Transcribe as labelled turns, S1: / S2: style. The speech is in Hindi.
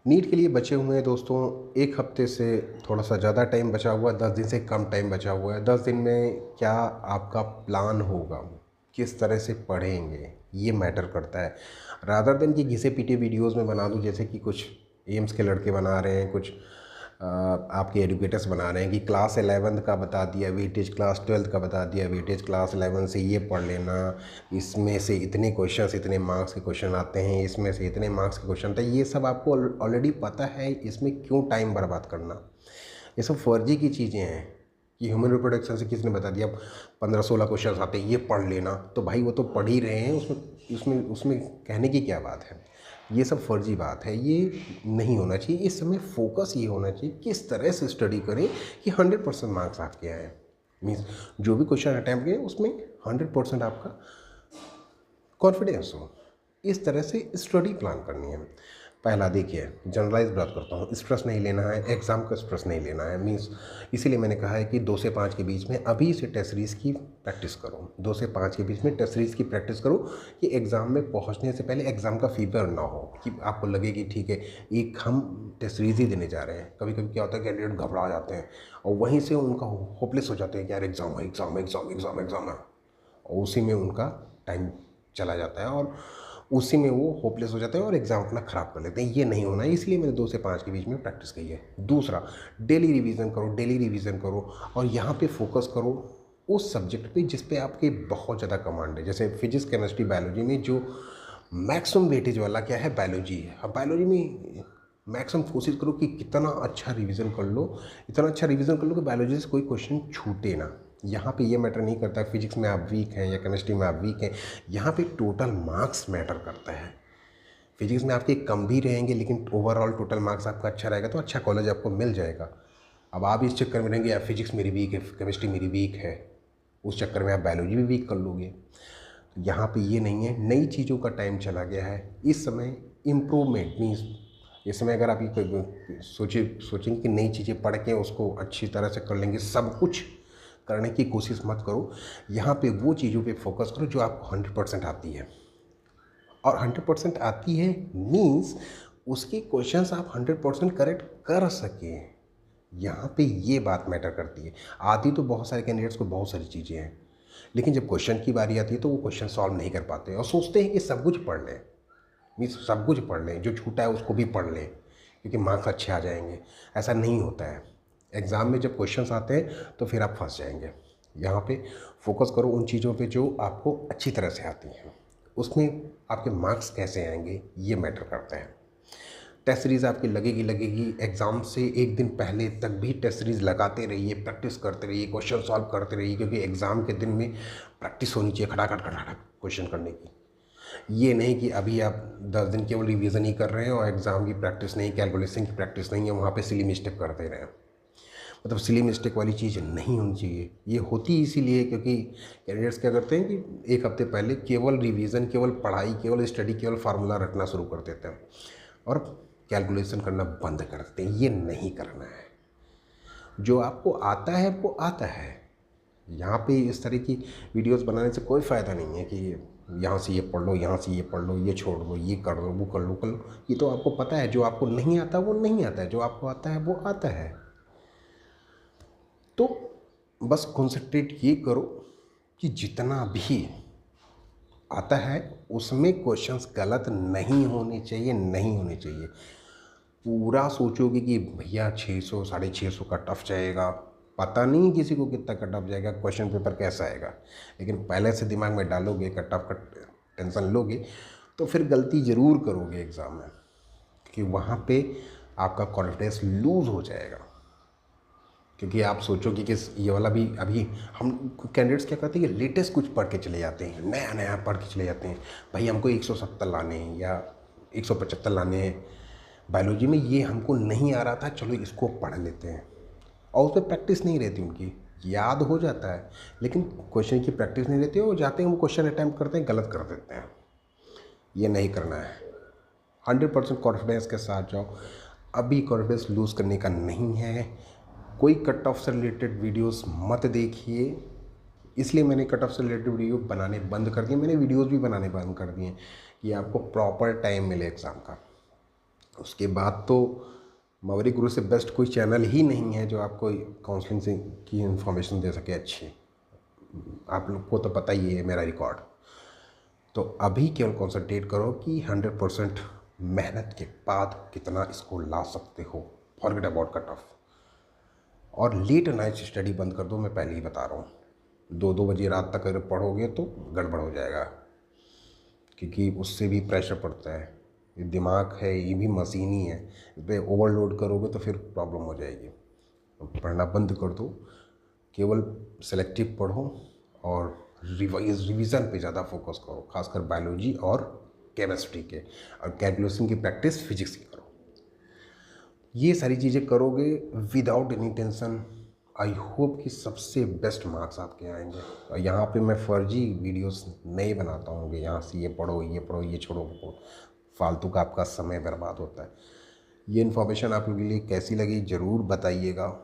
S1: नीट के लिए बचे हुए हैं दोस्तों 1 हफ्ते से थोड़ा सा ज़्यादा टाइम बचा हुआ है, 10 दिन से कम टाइम बचा हुआ है। 10 दिन में क्या आपका प्लान होगा, किस तरह से पढ़ेंगे, ये मैटर करता है। रादर देन कि घिसे-पिटे वीडियोज़ में बना दूँ, जैसे कि कुछ एम्स के लड़के बना रहे हैं, कुछ आपके एजुकेटर्स बना रहे हैं कि क्लास 11th का बता दिया वेटेज, क्लास 12th का बता दिया वेटेज, क्लास 11 से ये पढ़ लेना, इसमें से इतने क्वेश्चंस इतने मार्क्स के क्वेश्चन आते हैं, इसमें से इतने मार्क्स के क्वेश्चन आते हैं। ये सब आपको ऑलरेडी पता है, इसमें क्यों टाइम बर्बाद करना। ये सब फर्जी की चीज़ें हैं कि ह्यूमन रिप्रोडक्शन से किसने बता दिया 15-16 क्वेश्चन आते हैं, ये पढ़ लेना। तो भाई वो तो पढ़ ही रहे हैं, उसमें उसमें उसमें कहने की क्या बात है। ये सब फर्जी बात है, ये नहीं होना चाहिए। इस समय फोकस ये होना चाहिए किस तरह से स्टडी करें कि 100% मार्क्स आपके आए। मीन्स जो भी क्वेश्चन अटैम्प्ट किए उसमें 100% आपका कॉन्फिडेंस हो। इस तरह से स्टडी प्लान करनी है। पहला देखिए, जनरलाइज बात करता हूँ, स्ट्रेस नहीं लेना है, एग्ज़ाम का स्ट्रेस नहीं लेना है। मीन्स इसीलिए मैंने कहा है कि 2 से 5 के बीच में अभी से टेस्ट सीरीज़ की प्रैक्टिस करो। 2 से 5 के बीच में टेस्ट सीरीज़ की प्रैक्टिस करो कि एग्ज़ाम में पहुँचने से पहले एग्ज़ाम का फ़ीवर ना हो, कि आपको लगे कि ठीक है एक हम टेस्ट सीरीज़ ही देने जा रहे हैं। कभी कभी क्या होता है, कैंडिडेट घबरा जाते हैं और वहीं से उनका होपलेस हो जाते हैं कि यार एग्ज़ाम है, एग्ज़ाम एग्ज़ाम एग्ज़ाम एग्ज़ाम है, और उसी में उनका टाइम चला जाता है और उसी में वो होपलेस हो जाते हैं और एग्ज़ाम अपना ख़राब कर लेते हैं। ये नहीं होना है, इसलिए मैंने 2 से 5 के बीच में प्रैक्टिस की है। दूसरा, डेली रिवीजन करो, डेली रिवीजन करो और यहाँ पे फोकस करो उस सब्जेक्ट पे जिस पे आपके बहुत ज़्यादा कमांड है। जैसे फिजिक्स, केमिस्ट्री, बायोलॉजी में जो मैक्सिमम वेटेज वाला क्या है, बायोलॉजी है। अब बायोलॉजी में मैक्सिमम कोशिश करो कि कितना अच्छा रिवीजन कर लो, इतना अच्छा रिवीजन कर लो कि बायोलॉजी से कोई क्वेश्चन छूटे ना। यहाँ पे ये मैटर नहीं करता फिजिक्स में आप वीक हैं या केमिस्ट्री में आप वीक हैं, यहाँ पे टोटल मार्क्स मैटर करता है। फिजिक्स में आपके कम भी रहेंगे लेकिन ओवरऑल टोटल मार्क्स आपका अच्छा रहेगा तो अच्छा कॉलेज आपको मिल जाएगा। अब आप इस चक्कर में रहेंगे यार फिजिक्स मेरी वीक है, केमिस्ट्री मेरी वीक है, उस चक्कर में आप बायोलॉजी भी वीक कर लोगे। तो यहाँ पे ये नहीं है, नई चीज़ों का टाइम चला गया है। इस समय इम्प्रूवमेंट मीन्स इस समय अगर आप ये सोचेंगे कि नई चीज़ें पढ़ के उसको अच्छी तरह से कर लेंगे, सब कुछ करने की कोशिश मत करो। यहाँ पे वो चीज़ों पे फोकस करो जो आपको 100% आती है। और 100% आती है मीन्स उसके क्वेश्चंस आप 100% करेक्ट कर सकें। यहाँ पे ये बात मैटर करती है। आती तो बहुत सारे कैंडिडेट्स को बहुत सारी चीज़ें हैं, लेकिन जब क्वेश्चन की बारी आती है तो वो क्वेश्चन सॉल्व नहीं कर पाते और सोचते हैं कि सब कुछ पढ़ लें, मीन्स सब कुछ पढ़ लें, जो छूटा है उसको भी पढ़ लें क्योंकि मार्क्स अच्छे आ जाएंगे। ऐसा नहीं होता है। एग्ज़ाम में जब क्वेश्चंस आते हैं तो फिर आप फंस जाएंगे। यहाँ पे फोकस करो उन चीज़ों पे जो आपको अच्छी तरह से आती हैं, उसमें आपके मार्क्स कैसे आएंगे ये मैटर करता है। टेस्ट सीरीज़ आपकी लगेगी, एग्ज़ाम से एक दिन पहले तक भी टेस्ट सीरीज़ लगाते रहिए, प्रैक्टिस करते रहिए, क्वेश्चन सॉल्व करते रहिए, क्योंकि एग्ज़ाम के दिन में प्रैक्टिस होनी चाहिए खटाखट खटाखट क्वेश्चन करने की। ये नहीं कि अभी आप 10 दिन केवल रिवीजन ही कर रहे हैं और एग्ज़ाम की प्रैक्टिस नहीं, कैलकुलेशन की प्रैक्टिस नहीं है, वहाँ पे सिली मिस्टेक करते रहें। मतलब सिली मिस्टेक वाली चीज़ नहीं होनी चाहिए। ये होती इसीलिए क्योंकि कैंडिडेट्स क्या करते हैं कि 1 हफ्ते पहले केवल रिवीजन, केवल पढ़ाई, केवल स्टडी, केवल फार्मूला रटना शुरू कर देते हैं और कैलकुलेशन करना बंद कर देते हैं। ये नहीं करना है। जो आपको आता है वो आता है। यहाँ पे इस तरह की वीडियोस बनाने से कोई फ़ायदा नहीं है कि यहाँ से ये पढ़ लो, यहाँ से ये पढ़ लो, ये छोड़ दो, ये कर लो, वो कर लो, कर लो। ये तो आपको पता है। जो आपको नहीं आता वो नहीं आता है, जो आपको आता है वो आता है। तो बस कॉन्सेंट्रेट ये करो कि जितना भी आता है उसमें क्वेश्चंस गलत नहीं होने चाहिए, नहीं होने चाहिए। पूरा सोचोगे कि भैया 600 650 का टफ जाएगा, पता नहीं किसी को कितना का टफ जाएगा, क्वेश्चन पेपर कैसा आएगा, लेकिन पहले से दिमाग में डालोगे कि टफ का टेंशन लोगे तो फिर गलती ज़रूर करोगे एग्ज़ाम में, कि वहाँ पे आपका कॉन्फिडेंस लूज़ हो जाएगा। क्योंकि आप सोचोगे कि ये वाला भी अभी हम कैंडिडेट्स क्या करते हैं कि लेटेस्ट कुछ पढ़ के चले जाते हैं, नया नया पढ़ के चले जाते हैं। भाई हमको 170 लाने हैं या 175 लाने हैं बायोलॉजी में, ये हमको नहीं आ रहा था, चलो इसको पढ़ लेते हैं। और उस पर प्रैक्टिस नहीं रहती उनकी, याद हो जाता है लेकिन क्वेश्चन की प्रैक्टिस नहीं रहती है। वो जाते हैं, वो क्वेश्चन अटैम्प्ट करते हैं, गलत कर देते हैं। ये नहीं करना है। 100% कॉन्फिडेंस के साथ जाओ। अभी कॉन्फिडेंस लूज़ करने का नहीं है। कोई कट ऑफ से रिलेटेड वीडियोस मत देखिए। इसलिए मैंने कट ऑफ से रिलेटेड वीडियो बनाने बंद कर दिए। मैंने वीडियोस भी बनाने बंद कर दिए कि आपको प्रॉपर टाइम मिले एग्ज़ाम का। उसके बाद तो मवरी गुरु से बेस्ट कोई चैनल ही नहीं है जो आपको काउंसलिंग से की इन्फॉर्मेशन दे सके अच्छी। आप लोग को तो पता ही है मेरा रिकॉर्ड। तो अभी केवल कॉन्सेंट्रेट करो कि 100% मेहनत के बाद कितना इसको ला सकते हो। Forget about cut off. और लेट नाइट स्टडी बंद कर दो, मैं पहले ही बता रहा हूँ। 2-2 बजे रात तक अगर पढ़ोगे तो गड़बड़ हो जाएगा, क्योंकि उससे भी प्रेशर पड़ता है। ये दिमाग है, ये भी मशीन ही है, इस पर ओवरलोड करोगे तो फिर प्रॉब्लम हो जाएगी। तो पढ़ना बंद कर दो, केवल सेलेक्टिव पढ़ो और रिवीजन पे ज़्यादा फोकस करो, खासकर बायोलॉजी और केमिस्ट्री के, और कैलकुलेशन की प्रैक्टिस फिजिक्स की करो। ये सारी चीज़ें करोगे without any tension, I hope कि सबसे बेस्ट मार्क्स आपके आएंगे। और यहाँ पे मैं फर्जी वीडियोस नहीं बनाता हूँ कि यहाँ से ये पढ़ो ये पढ़ो ये छोड़ो वो पढ़ो, फालतू का आपका समय बर्बाद होता है। ये इन्फॉर्मेशन आप लोगों के लिए कैसी लगी ज़रूर बताइएगा।